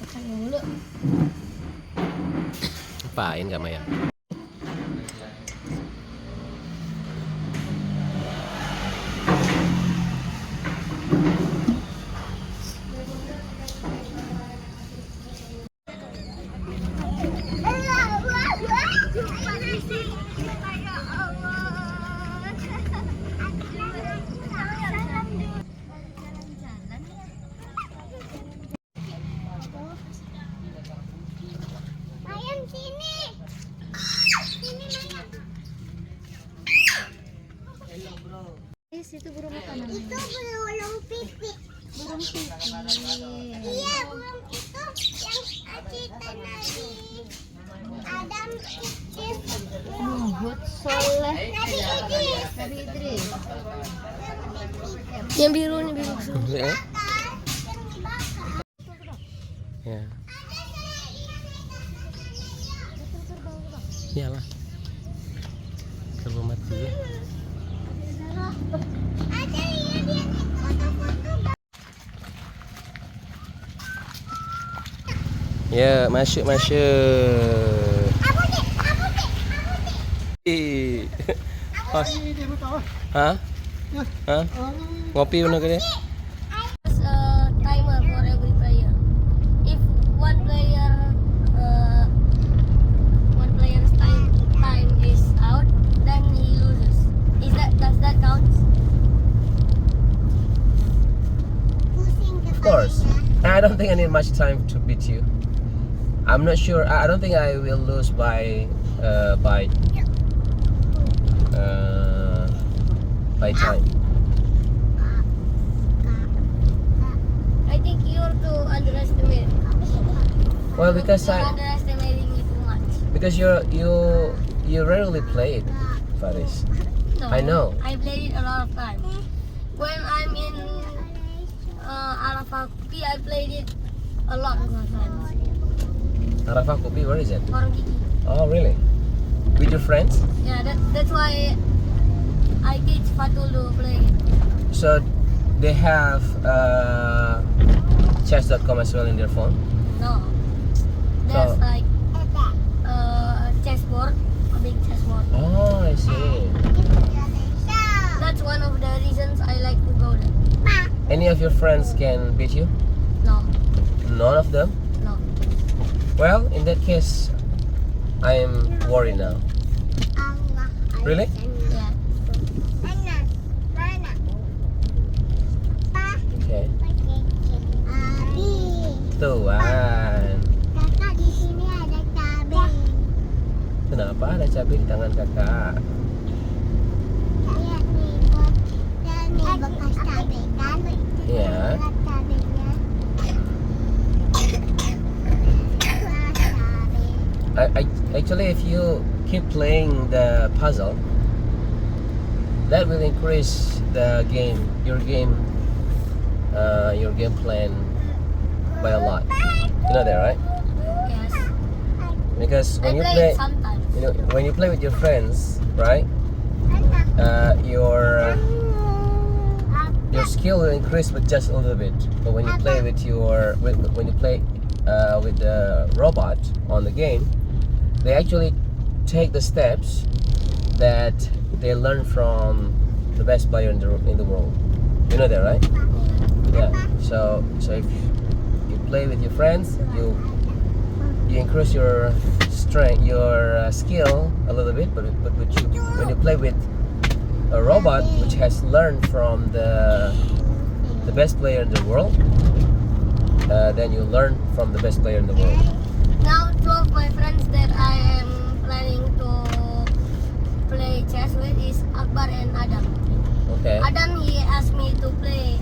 Makan dulu. Apain Kak Maya? Itu burung apa namanya? Itu burung pipik. Burung pipik. Iya, burung itu yang cerita Nabi Adam Muhammad Soleh. Nabi Idris. Nabi Idris. Yang biru nih biru. Ya. Yang dibakar. Ya. Iyalah. Kerbau mati ya. Ada ya dia foto-foto. Ya, masuk. Abu dek. Ih. Hah? Hah? Ngopi bener gede? Timer for every player. If one player's time is out, then he loses. Does that count? Pusing Of course. kepalanya. I don't think I need much time to beat you. I'm not sure. I don't think I will lose by time. I think you're too underestimated. Well, because You're underestimating me too much. because you rarely play it, Faris. No, I know. I played it a lot of times. When I'm in Arafah Kopi, I played it a lot with my friends. Arafah Kopi, where is it? Warung Gigi. Oh, really? With your friends? Yeah, that's why I teach Fatul to play it. So they have chess.com as well in their phone. No, there's So- like a chessboard, a big chessboard. Oh, I see. That's one of the reasons I like to go there. Any of your friends can beat you? No, None of them? no. Well, in that case, I am worried now. Really? Yeah. Okay. Abi, Tuan. kakak di sini ada cabai. Kenapa ada cabai di tangan kakak? Lihat nih, buat dan nih bekas cabai kan? Iya. Lihat cabainya. Cabai. Actually, if you keep playing the puzzle, that will increase the game, your game plan by a lot. You know that, right? Yes. Because I when you play play, it sometimes. when you play with your friends, right? Your skill will increase with just a little bit. But when you play with with the robot on the game, they actually take the steps that they learn from the best player in the world. You know that, right? Yeah. So if you play with your friends, you increase your strength, your skill a little bit. But when you play with a robot which has learned from the best player in the world, then you learn from the best player in the world. Now, two of my friends that I am planning to play chess with is Akbar and Adam. Okay. Adam, he asked me to play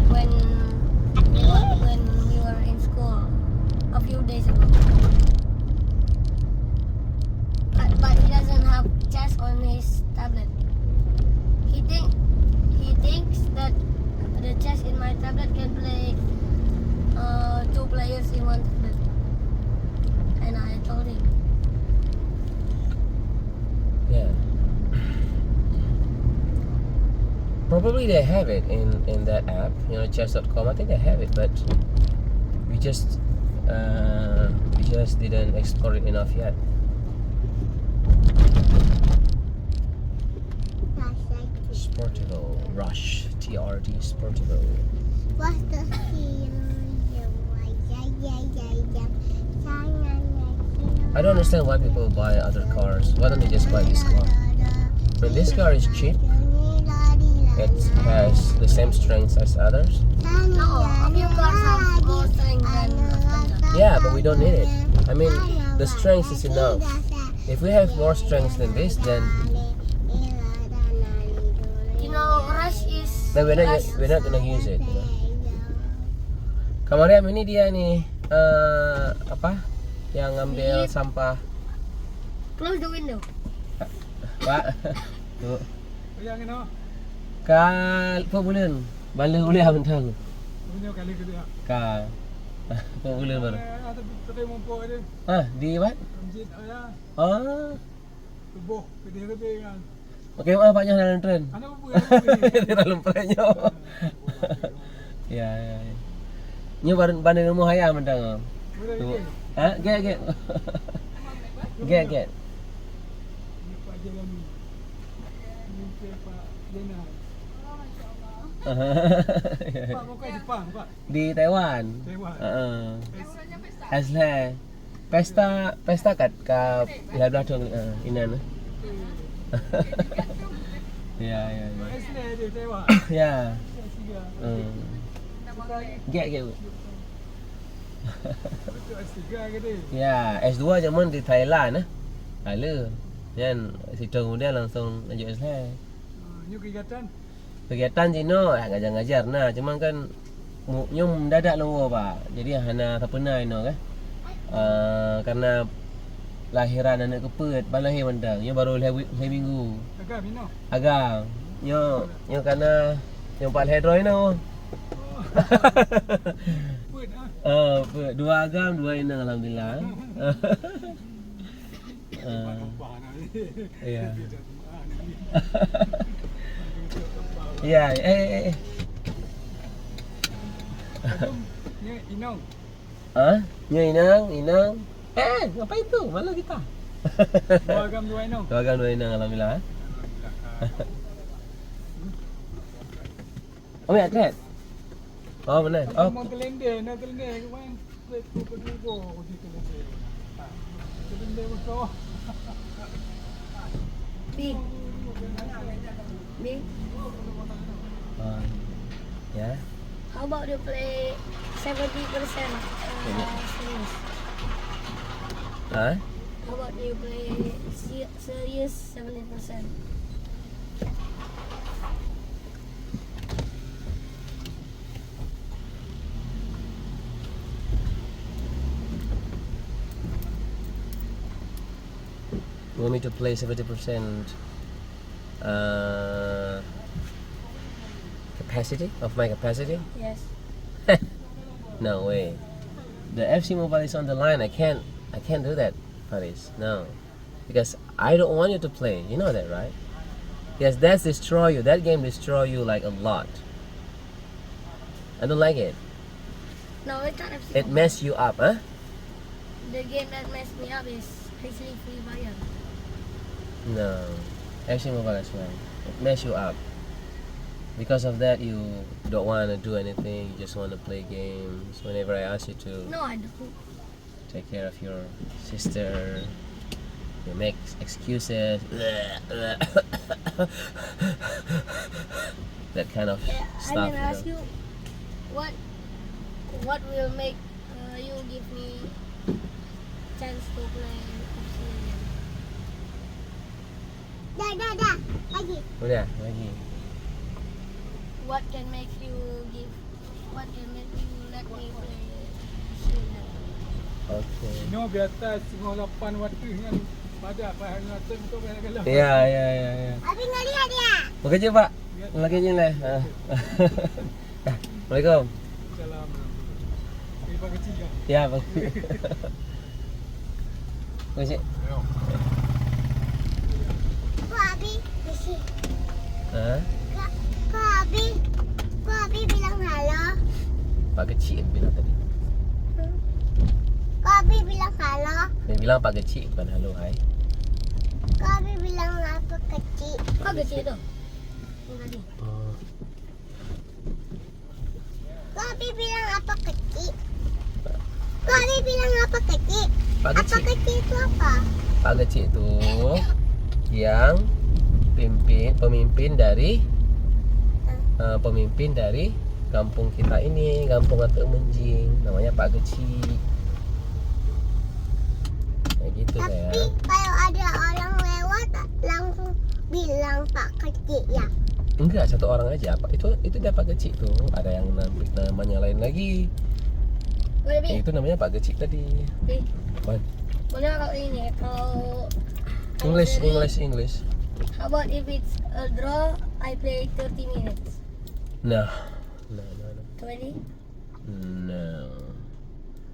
when we were in school a few days ago. But he doesn't have chess on his tablet. He thinks that the chess in my tablet can play two players in one tablet. And I told him. Yeah. Probably they have it in that app, you know, chess.com. I think they have it, but we just didn't explore it enough yet. Sportivo, Rush, TRD, Sportivo. What's the seal? I don't understand why people buy other cars. Why don't they just buy this car? When this car is cheap, it has the same strength as others. No, a few cars have more strength than Avanza. Yeah, but we don't need it. I mean, the strength is enough. If we have more strength than this, then You know, Rush is... we're not gonna use it. You know? Kemarin ini dia nih apa? Yang ngambil sampah. Close the window. Pak. Tu. Yang ini. Kal populer. Bala boleh abang. Ini kali kedua. Kal. Populer baru. Ada tadi mumpuk ada. Ah, di apa? Masjid ayah. Ah. Tubuh kedua kan. Okey, bapaknya dalam tren. Anak apa Dalam trennya. Ya. Nyo banding rumah ayah mendang. Tu. Ha, get. Get. Pak Jalan ni. Mimpi Pak Jena. Pak bukan Jepang, Pak. Di Taiwan. Asal pesta kat belakang inan. Ya. Asal di Taiwan. Ya. Get. Betul S3 ke dia? Ya, S2 zaman di Thailand Ala. Kan situ kemudian langsung lanjut S2. Ini kegiatan. Kegiatan Cino ngajar-ngajar nah, cuman kan nyo mendadak lawa pak. Jadi hana tak pernah ino kan. Karena lahiran anak kepet balahir mendang. Nyo baru hari minggu. Agak mino. Agak. Nyo karena nyo pak hidro ino. Put 2 agam 2 inang alhamdulillah. Ya. Ya, Ni Inong. Nyo inang. Ngapain tu? Malu kita. 2 agam 2 Inong. 2 agam 2 inang alhamdulillah. Oh, ya, atlet. Oh, benar. Oh, Mau telende kemarin. Kedua di telende. Telende besar. Big. ya. How about you play 70% serious? Ha? How about you play serious 70%? You want me to play 70% capacity of my capacity? Yes. No way. The FC Mobile is on the line. I can't do that, Faris. No. Because I don't want you to play. You know that, right? Yes, that's destroy you. That game destroy you like a lot. I don't like it. No, it's not FC. It mess you up, huh? The game that messed me up is actually Free Fire. No. FC Mobile as well. It mess you up. Because of that, you don't want to do anything. You just want to play games. Whenever I ask you to No, I don't. take care of your sister, you make excuses. That kind of Yeah, stuff. I'm gonna ask you, what will make you give me chance to play FC again? Dah. Lagi. Udah, lagi. What can make you let me play FC again? Okay. Ino biasa 98 waktu kan pada Pak Hasan tu kan kalau. Ya. Abi nak lihat dia. Bekerja Pak. Lagi je lah. Assalamualaikum. Salam. Terima kasih kan. Ya, Bang. Bekerja. Kau Abi. Mesti. Ha? Kau Kok Abi bilang halo? Pak Geuchik bilang tadi. Kok Abi bilang halo? Dia bilang Pak Geuchik bukan halo hai. Kok Abi bilang apa kecil? Apa kecil itu? Yang tadi. Oh, Kok Abi bilang apa kecil? Kok Abi bilang apa kecil? Pak Apa Geuchik. kecil itu apa? Pak Geuchik itu yang pemimpin dari kampung kita ini, kampung Atuk Menjing, namanya Pak Geuchik. Kayak gitu Tapi sayang. kalau ada orang lewat langsung bilang Pak kecil ya. Enggak, satu orang aja. Pak itu dia Pak Geuchik tuh. Ada yang namanya lain lagi. Boleh Bi? Yang itu namanya Pak Geuchik tadi. Bi. What? Boleh nggak kalau ini kalau English. How about if it's a draw, I play 30 minutes. No. 20? No.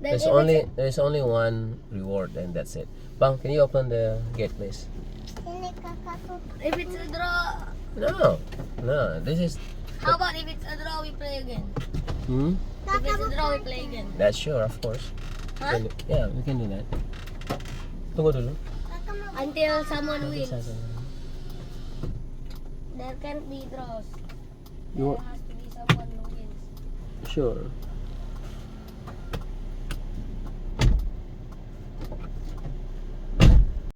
Then if it's- There's only one reward and that's it. Bang, can you open the gate please? Ini kakakku. if it's a draw, No. This is. how about if it's a draw, we play again? Hmm. If it's a draw, we play again. That's sure, of course. Huh? Yeah, we can do that. Tunggu dulu. Kakak mau Until someone wins. Bisa. There can't be draws. You There has to be someone who wins. Sure.